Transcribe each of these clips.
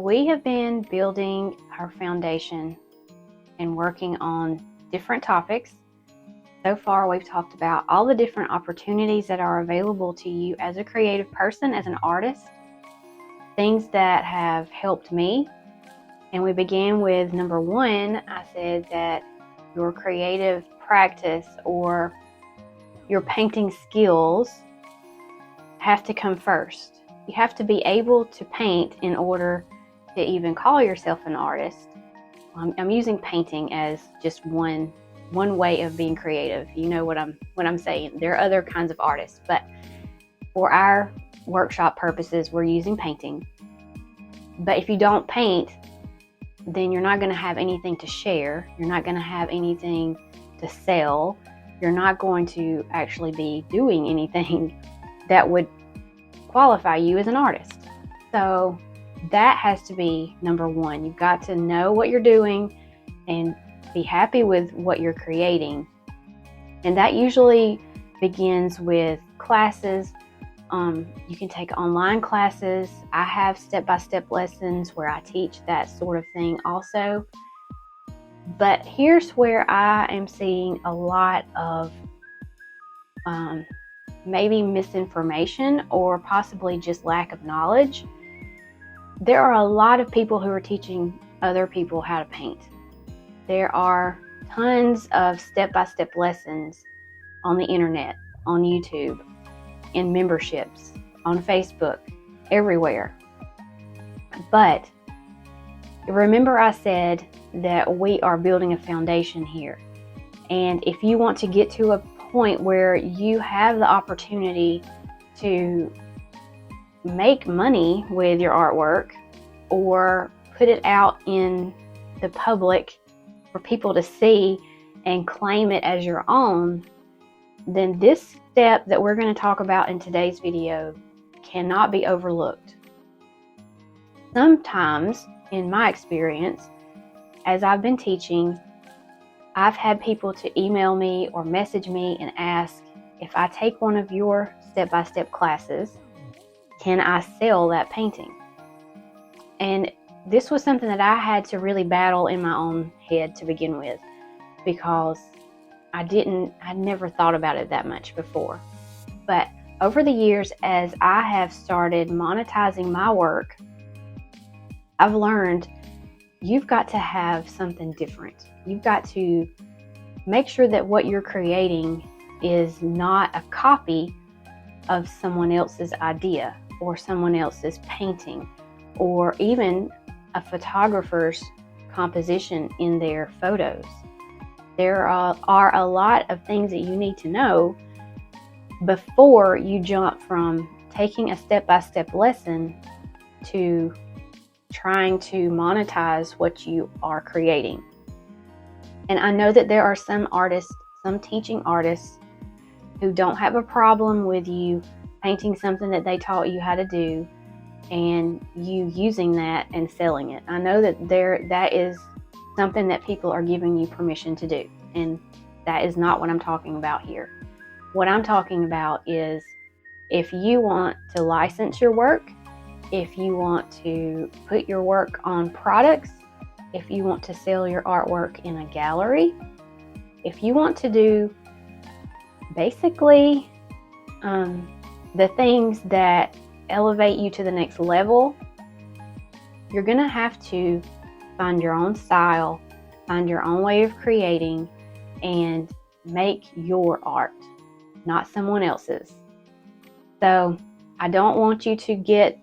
we have been building our foundation and working on different topics. So far, we've talked about all the different opportunities that are available to you as a creative person, as an artist, things that have helped me. And we began with number one. I said that your creative practice or your painting skills have to come first. You have to be able to paint in order to even call yourself an artist. I'm using painting as just one way of being creative. You know what I'm saying. There are other kinds of artists, but for our workshop purposes, we're using painting. But if you don't paint, then you're not going to have anything to share. You're not going to have anything to sell. You're not going to actually be doing anything that would qualify you as an artist. So that has to be number one. You've got to know what you're doing and be happy with what you're creating. And that usually begins with classes. You can take online classes. I have step-by-step lessons where I teach that sort of thing also. But here's where I am seeing a lot of maybe misinformation or possibly just lack of knowledge. There are a lot of people who are teaching other people how to paint. There are tons of step-by-step lessons on the internet, on YouTube, in memberships, on Facebook, everywhere. But remember I said that we are building a foundation here. And if you want to get to a point where you have the opportunity to make money with your artwork or put it out in the public for people to see and claim it as your own, then this step that we're going to talk about in today's video cannot be overlooked. Sometimes, in my experience, as I've been teaching, I've had people to email me or message me and ask, if I take one of your step-by-step classes, can I sell that painting? And this was something that I had to really battle in my own head to begin with, because I'd never thought about it that much before. But over the years, as I have started monetizing my work, I've learned you've got to have something different. You've got to make sure that what you're creating is not a copy of someone else's idea or someone else's painting or even a photographer's composition in their photos. There are a lot of things that you need to know before you jump from taking a step-by-step lesson to trying to monetize what you are creating. And I know that there are some artists, some teaching artists, who don't have a problem with you painting something that they taught you how to do and you using that and selling it. I know that that is something that people are giving you permission to do, and that is not what I'm talking about here. What I'm talking about is if you want to license your work, if you want to put your work on products, if you want to sell your artwork in a gallery, if you want to do basically the things that elevate you to the next level, you're going to have to find your own style, find your own way of creating, and make your art, not someone else's. So I don't want you to get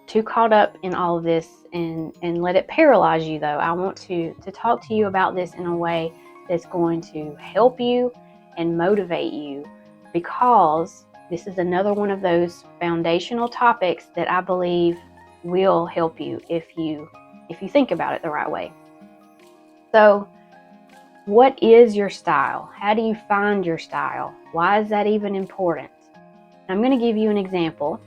too caught up in all of this and let it paralyze you, though. I want to talk to you about this in a way that's going to help you and motivate you, because this is another one of those foundational topics that I believe will help you if you think about it the right way. So, what is your style? How do you find your style? Why is that even important? I'm going to give you an example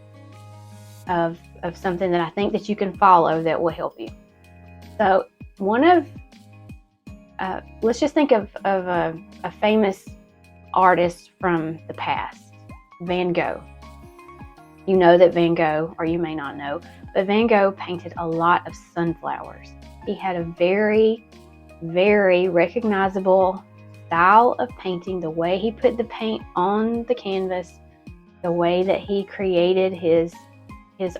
of something that I think that you can follow that will help you. So, let's just think of a famous artist from the past, Van Gogh. You know that Van Gogh, or you may not know, but Van Gogh painted a lot of sunflowers. He had a very, very recognizable style of painting. The way he put the paint on the canvas, the way that he created his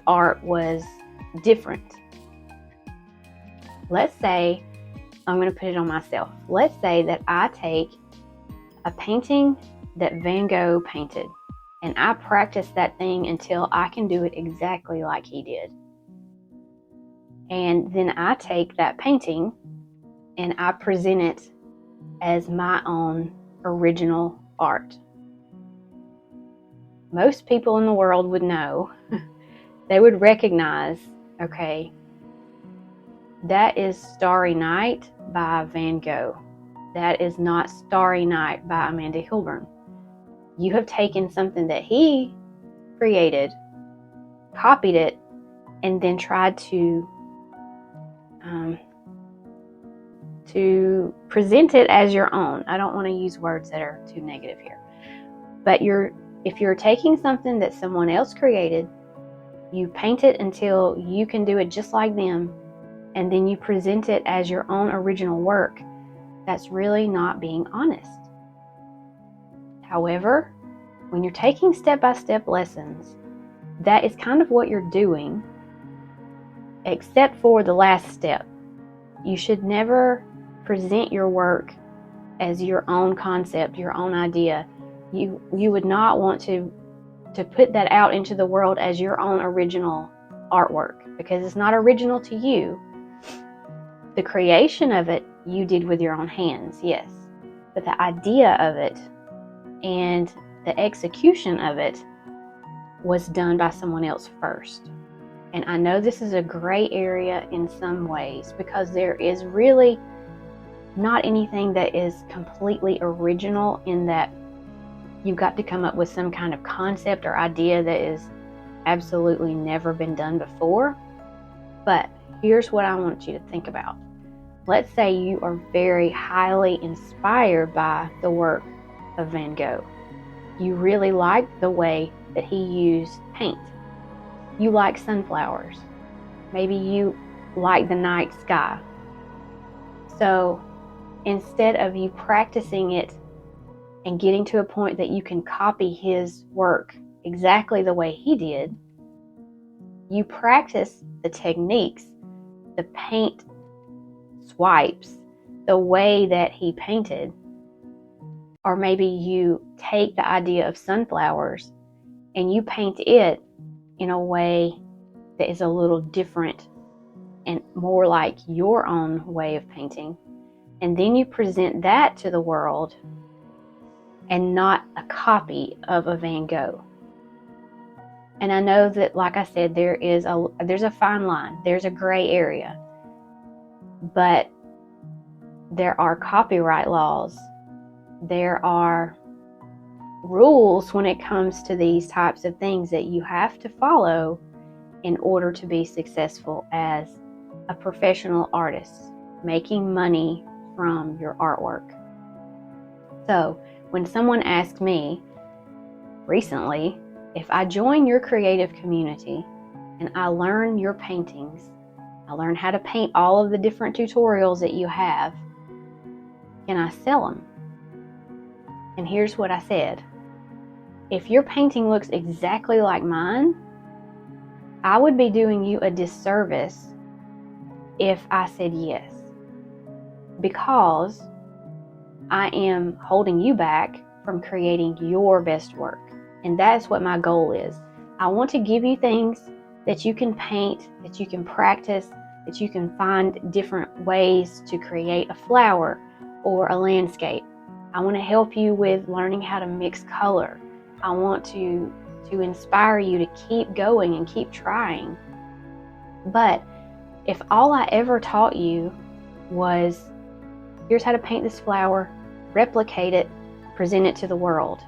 art was different. Let's say, I'm going to put it on myself. Let's say that I take a painting that Van Gogh painted and I practice that thing until I can do it exactly like he did. And then I take that painting and I present it as my own original art. Most people in the world would know, they would recognize, okay, that is Starry Night by Van Gogh. That is not Starry Night by Amanda Hilburn. You have taken something that he created, copied it, and then tried to present it as your own. I don't want to use words that are too negative here. But if you're taking something that someone else created, you paint it until you can do it just like them, and then you present it as your own original work, that's really not being honest. However, when you're taking step-by-step lessons, that is kind of what you're doing, except for the last step. You should never present your work as your own concept, your own idea. You would not want to put that out into the world as your own original artwork, because it's not original to you. The creation of it you did with your own hands, yes, but the idea of it and the execution of it was done by someone else first. And I know this is a gray area in some ways, because there is really not anything that is completely original, in that you've got to come up with some kind of concept or idea that is absolutely never been done before. But here's what I want you to think about. Let's say you are very highly inspired by the work of Van Gogh. You really like the way that he used paint. You like sunflowers. Maybe you like the night sky. So instead of you practicing it and getting to a point that you can copy his work exactly the way he did, you practice the techniques, the paint swipes, the way that he painted. Or maybe you take the idea of sunflowers and you paint it in a way that is a little different and more like your own way of painting. And then you present that to the world, and not a copy of a Van Gogh. And I know that, like I said, there's a fine line. There's a gray area. But there are copyright laws. There are rules when it comes to these types of things that you have to follow in order to be successful as a professional artist, making money from your artwork. So when someone asked me recently, if I join your creative community and I learn your paintings, I learn how to paint all of the different tutorials that you have, can I sell them? And here's what I said. If your painting looks exactly like mine, I would be doing you a disservice if I said yes, because I am holding you back from creating your best work. And that's what my goal is. I want to give you things that you can paint, that you can practice, that you can find different ways to create a flower or a landscape. I want to help you with learning how to mix color. I want to inspire you to keep going and keep trying. But if all I ever taught you was, here's how to paint this flower, replicate it, present it to the world,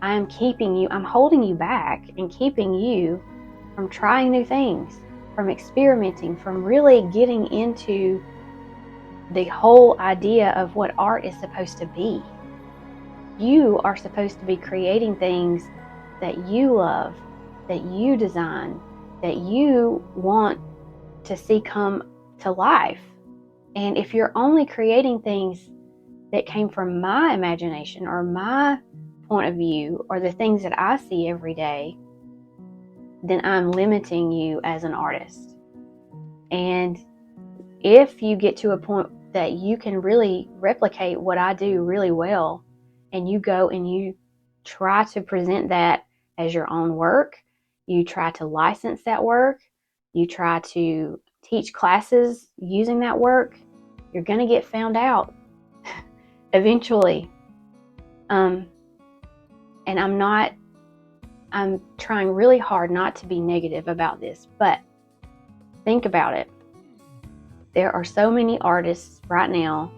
I'm holding you back and keeping you from trying new things, from experimenting, from really getting into the whole idea of what art is supposed to be. You are supposed to be creating things that you love, that you design, that you want to see come to life. And if you're only creating things that came from my imagination or my point of view or the things that I see every day, then I'm limiting you as an artist. And if you get to a point that you can really replicate what I do really well, and you go and you try to present that as your own work, you try to license that work, you try to teach classes using that work, you're going to get found out eventually. And I'm trying really hard not to be negative about this, but think about it. There are so many artists right now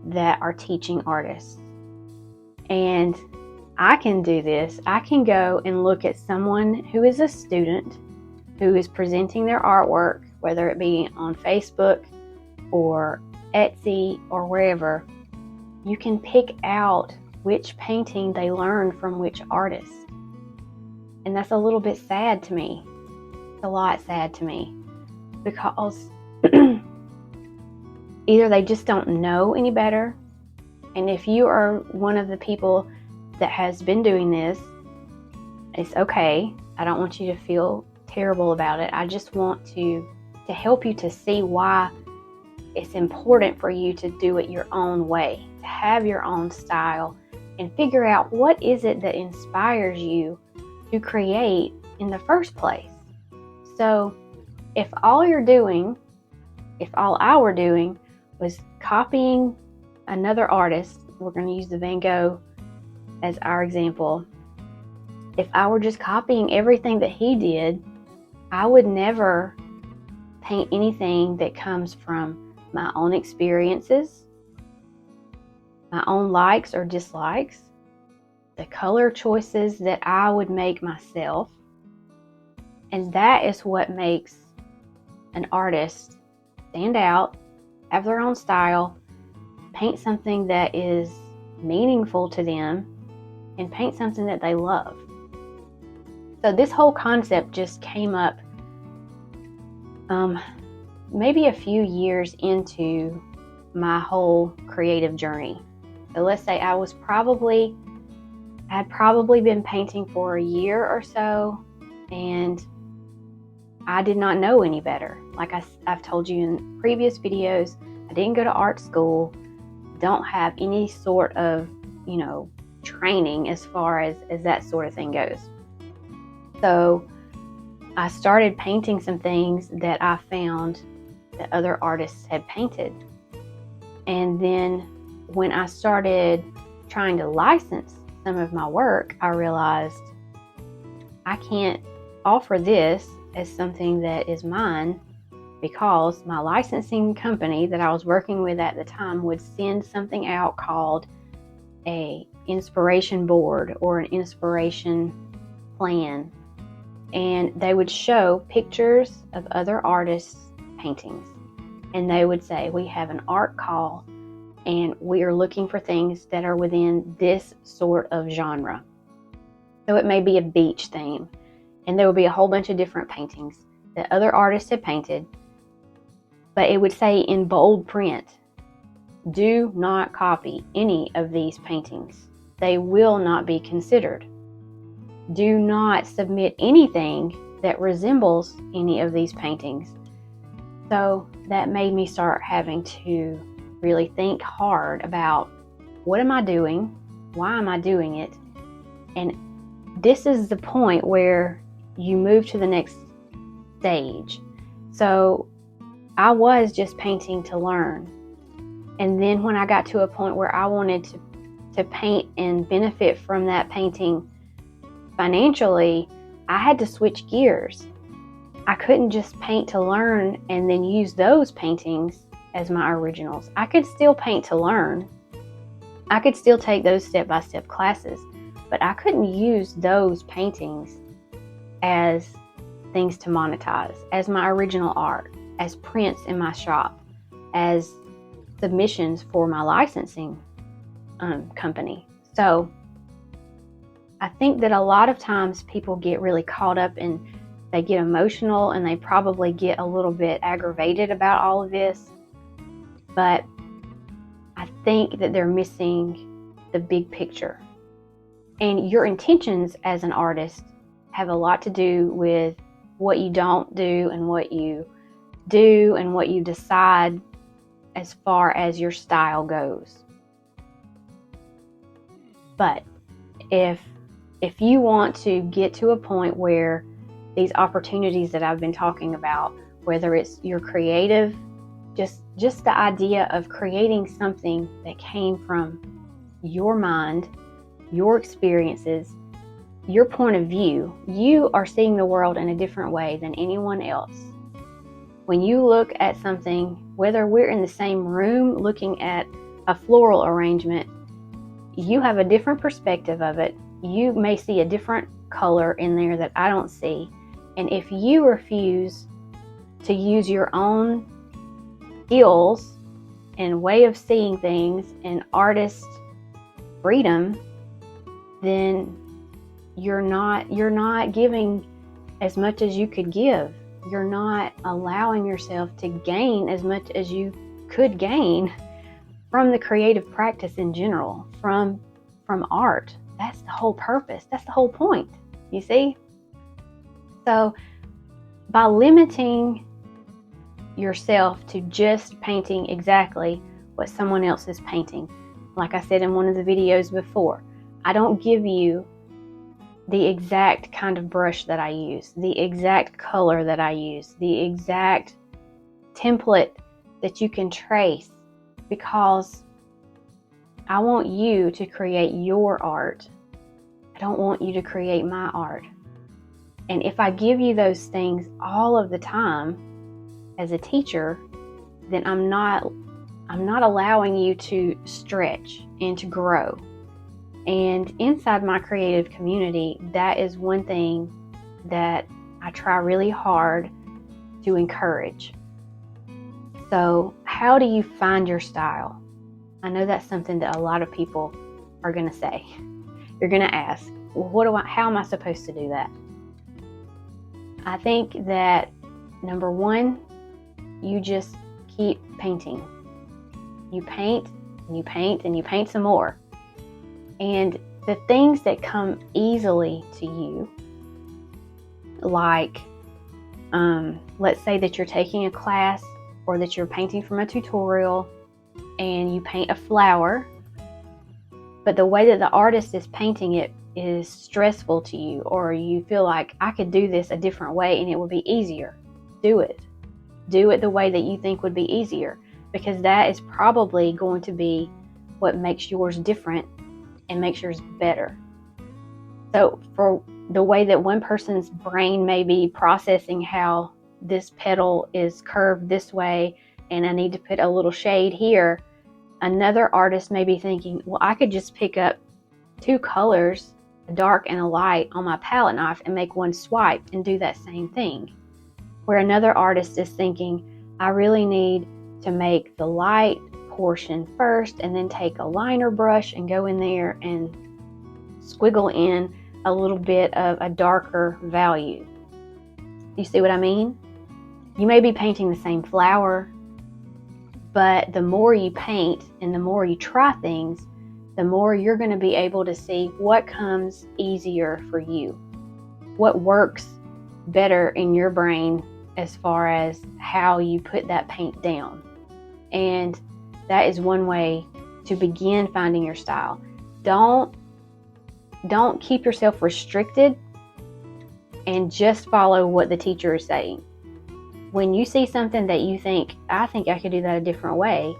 that are teaching artists. And I can do this. I can go and look at someone who is a student who is presenting their artwork, whether it be on Facebook or Etsy or wherever. You can pick out which painting they learned from which artist. And that's a little bit sad to me. It's a lot sad to me because either they just don't know any better. And if you are one of the people that has been doing this, it's okay. I don't want you to feel terrible about it. I just want to help you to see why it's important for you to do it your own way, to have your own style, and figure out what is it that inspires you to create in the first place. So if all I were doing was copying another artist, we're going to use the Van Gogh as our example. If I were just copying everything that he did, I would never paint anything that comes from my own experiences, my own likes or dislikes, the color choices that I would make myself. And that is what makes an artist stand out, have their own style, paint something that is meaningful to them, and paint something that they love. So this whole concept just came up maybe a few years into my whole creative journey. So let's say I had probably been painting for a year or so, and I did not know any better. Like I've told you in previous videos, I didn't go to art school, don't have any sort of, training as far as that sort of thing goes. So I started painting some things that I found that other artists had painted. And then when I started trying to license some of my work, I realized I can't offer this as something that is mine because my licensing company that I was working with at the time would send something out called a inspiration board or an inspiration plan. And they would show pictures of other artists' paintings. And they would say, we have an art call and we are looking for things that are within this sort of genre. So it may be a beach theme, and there would be a whole bunch of different paintings that other artists had painted, but it would say in bold print, do not copy any of these paintings. They will not be considered. Do not submit anything that resembles any of these paintings. So that made me start having to really think hard about what am I doing? Why am I doing it? And this is the point where you move to the next stage. So I was just painting to learn. And then when I got to a point where I wanted to paint and benefit from that painting financially, I had to switch gears. I couldn't just paint to learn and then use those paintings as my originals. I could still paint to learn. I could still take those step-by-step classes, but I couldn't use those paintings as things to monetize, as my original art, as prints in my shop, as submissions for my licensing company. So I think that a lot of times people get really caught up and they get emotional, and they probably get a little bit aggravated about all of this. But I think that they're missing the big picture. And your intentions as an artist have a lot to do with what you don't do and what you do and what you decide as far as your style goes. But if you want to get to a point where these opportunities that I've been talking about, whether it's your creative, just the idea of creating something that came from your mind, your experiences, your point of view, you are seeing the world in a different way than anyone else. When you look at something, whether we're in the same room looking at a floral arrangement, you have a different perspective of it. You may see a different color in there that I don't see. And if you refuse to use your own skills and way of seeing things and artist freedom, then you're not giving as much as you could give. You're not allowing yourself to gain as much as you could gain from the creative practice in general, from art. That's the whole purpose. That's the whole point, you see? So by limiting yourself to just painting exactly what someone else is painting, like I said in one of the videos before, I don't give you the exact kind of brush that I use, the exact color that I use, the exact template that you can trace, because I want you to create your art. I don't want you to create my art. And if I give you those things all of the time as a teacher, then I'm not allowing you to stretch and to grow. And inside my creative community, that is one thing that I try really hard to encourage. So how do you find your style? I know that's something that a lot of people are going to say. You're going to ask, well, how am I supposed to do that? I think that number one, you just keep painting. You paint and you paint and you paint some more. And the things that come easily to you, like let's say that you're taking a class or that you're painting from a tutorial and you paint a flower, but the way that the artist is painting it is stressful to you, or you feel like, I could do this a different way and it would be easier. Do it. Do it the way that you think would be easier, because that is probably going to be what makes yours different and makes yours better. So for the way that one person's brain may be processing how this petal is curved this way and I need to put a little shade here, another artist may be thinking, well, I could just pick up two colors, a dark and a light, on my palette knife and make one swipe and do that same thing. Where another artist is thinking, I really need to make the light portion first and then take a liner brush and go in there and squiggle in a little bit of a darker value. You see what I mean? You may be painting the same flower, but the more you paint and the more you try things, the more you're going to be able to see what comes easier for you, what works better in your brain as far as how you put that paint down. And that is one way to begin finding your style. Don't keep yourself restricted and just follow what the teacher is saying. When you see something that you think, I think I could do that a different way,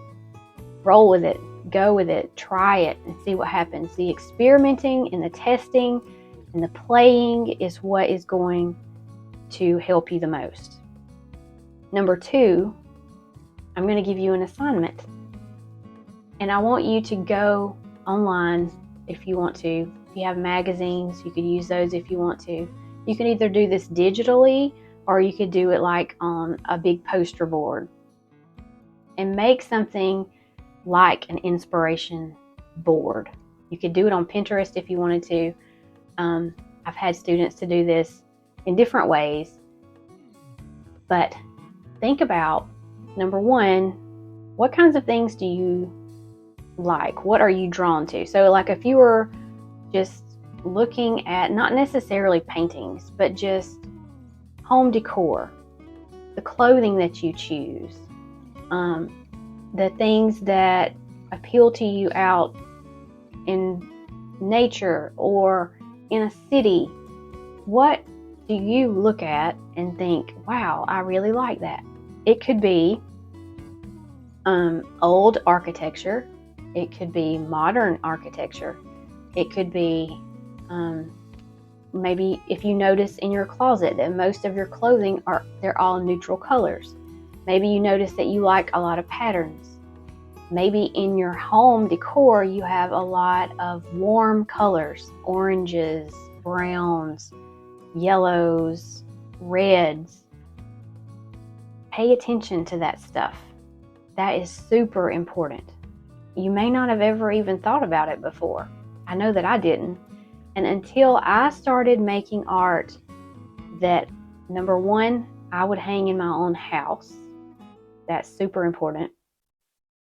roll with it, go with it, try it, and see what happens. The experimenting and the testing and the playing is what is going to help you the most. Number two, I'm going to give you an assignment. And I want you to go online if you want to. If you have magazines, you could use those if you want to. You can either do this digitally or you could do it like on a big poster board. And make something like an inspiration board. You could do it on Pinterest if you wanted to, I've had students to do this in different ways, but think about, number one, what kinds of things do you like? What are you drawn to? So like if you were just looking at not necessarily paintings, but just home decor, the clothing that you choose, the things that appeal to you out in nature or in a city, what do you look at and think, wow, I really like that? It could be old architecture. It could be modern architecture. It could be maybe if you notice in your closet that most of your clothing they're all neutral colors. Maybe you notice that you like a lot of patterns. Maybe in your home decor you have a lot of warm colors, oranges, browns, yellows, reds. Pay attention to that stuff. That is super important. You may not have ever even thought about it before. I know that I didn't. And until I started making art that, number one, I would hang in my own house. That's super important.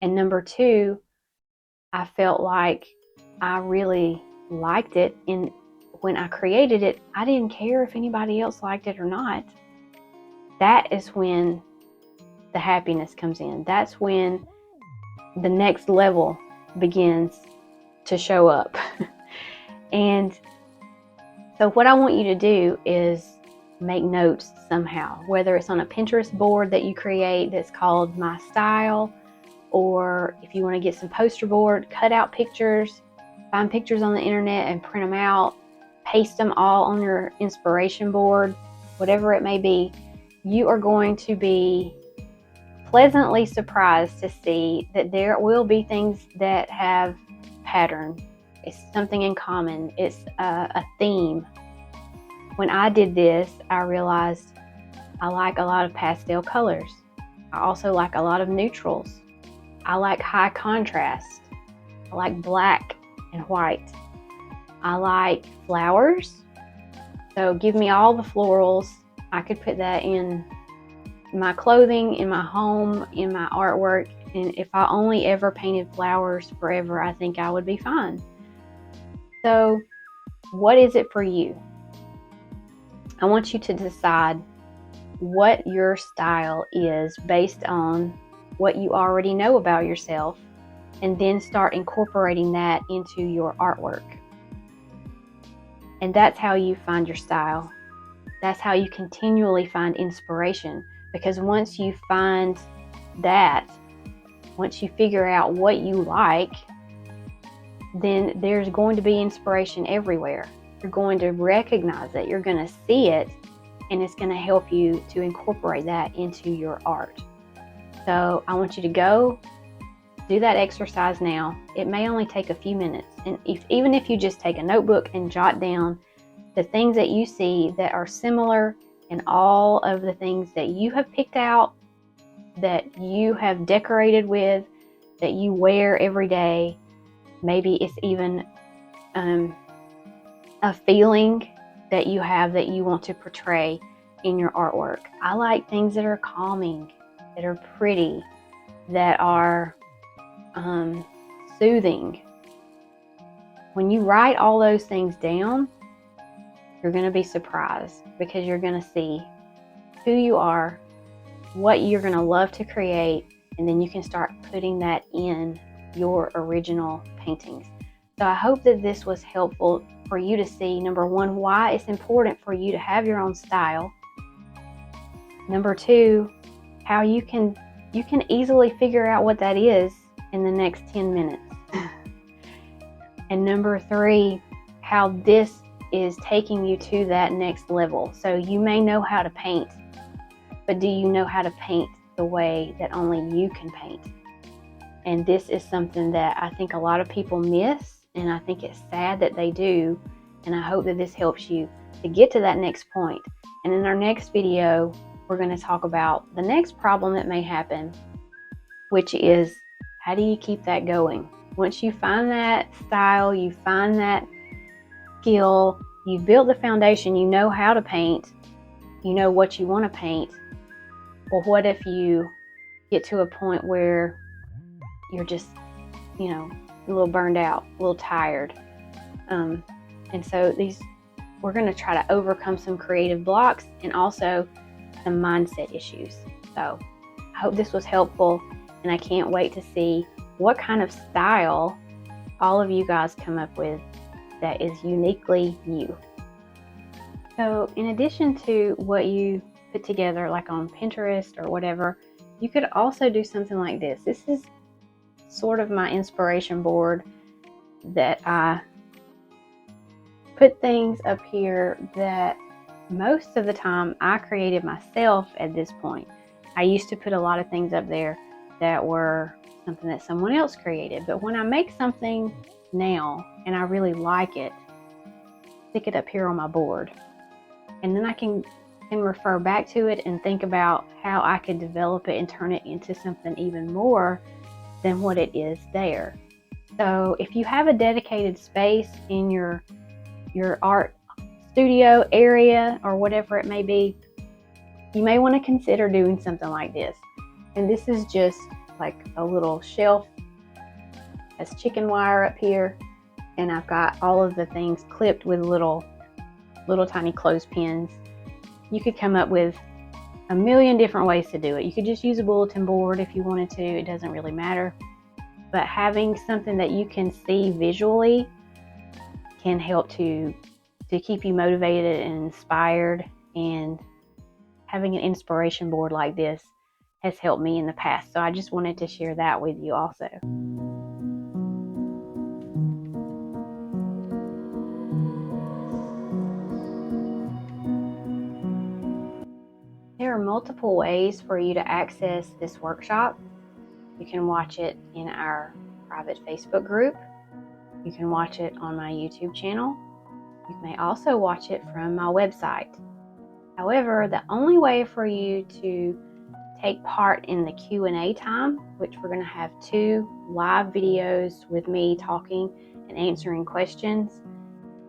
And number two, I felt like I really liked it. And when I created it, I didn't care if anybody else liked it or not. That is when the happiness comes in. That's when the next level begins to show up. And so what I want you to do is make notes somehow, whether it's on a Pinterest board that you create that's called My Style, or if you want to get some poster board, cut out pictures, find pictures on the internet and print them out, paste them all on your inspiration board, whatever it may be. You are going to be pleasantly surprised to see that there will be things that have pattern. It's something in common. It's a theme. When I did this, I realized I like a lot of pastel colors. I also like a lot of neutrals. I like high contrast. I like black and white. I like flowers. So give me all the florals. I could put that in my clothing, in my home, in my artwork. And if I only ever painted flowers forever, I think I would be fine. So what is it for you? I want you to decide what your style is based on what you already know about yourself, and then start incorporating that into your artwork. And that's how you find your style. That's how you continually find inspiration, because once you find that, once you figure out what you like, then there's going to be inspiration everywhere. You're going to recognize it, you're going to see it, and it's going to help you to incorporate that into your art. So I want you to go do that exercise now. It may only take a few minutes, and even if you just take a notebook and jot down the things that you see that are similar in all of the things that you have picked out, that you have decorated with, that you wear every day. Maybe it's even a feeling that you have that you want to portray in your artwork. I like things that are calming, that are pretty, that are soothing. When you write all those things down, you're going to be surprised, because you're going to see who you are, what you're going to love to create, and then you can start putting that in your original paintings. So I hope that this was helpful for you to see, number one, why it's important for you to have your own style. Number two, how you can easily figure out what that is in the next 10 minutes. And number three, how this is taking you to that next level. So you may know how to paint, but do you know how to paint the way that only you can paint? And this is something that I think a lot of people miss, and I think it's sad that they do. And I hope that this helps you to get to that next point. And in our next video, we're going to talk about the next problem that may happen, which is, how do you keep that going? Once you find that style, you find that skill, you've built the foundation, you know how to paint, you know what you want to paint. Well, what if you get to a point where you're just, you know, a little burned out, a little tired? And so we're going to try to overcome some creative blocks and also some mindset issues. So I hope this was helpful, and I can't wait to see what kind of style all of you guys come up with that is uniquely you. So in addition to what you put together like on Pinterest or whatever, you could also do something like this. This is sort of my inspiration board that I put things up here that most of the time I created myself at this point. I used to put a lot of things up there that were something that someone else created, but when I make something now and I really like it, stick it up here on my board, and then I can refer back to it and think about how I could develop it and turn it into something even more than what it is there. So if you have a dedicated space in your art studio area or whatever it may be, you may want to consider doing something like this. And this is just like a little shelf. Has chicken wire up here, and I've got all of the things clipped with little tiny clothespins. You could come up with a million different ways to do it. You could just use a bulletin board if you wanted to. It doesn't really matter. But having something that you can see visually can help to keep you motivated and inspired, and having an inspiration board like this has helped me in the past. So I just wanted to share that with you also. There are multiple ways for you to access this workshop. You can watch it in our private Facebook group. You can watch it on my YouTube channel. You may also watch it from my website. However, the only way for you to take part in the Q&A time, which we're going to have 2 live videos with me talking and answering questions,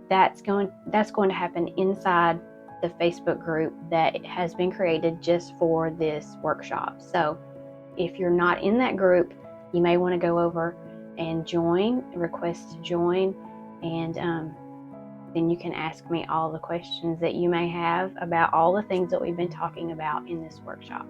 that's going to happen inside the Facebook group that has been created just for this workshop. So if you're not in that group, you may want to go over and request to join, and then you can ask me all the questions that you may have about all the things that we've been talking about in this workshop.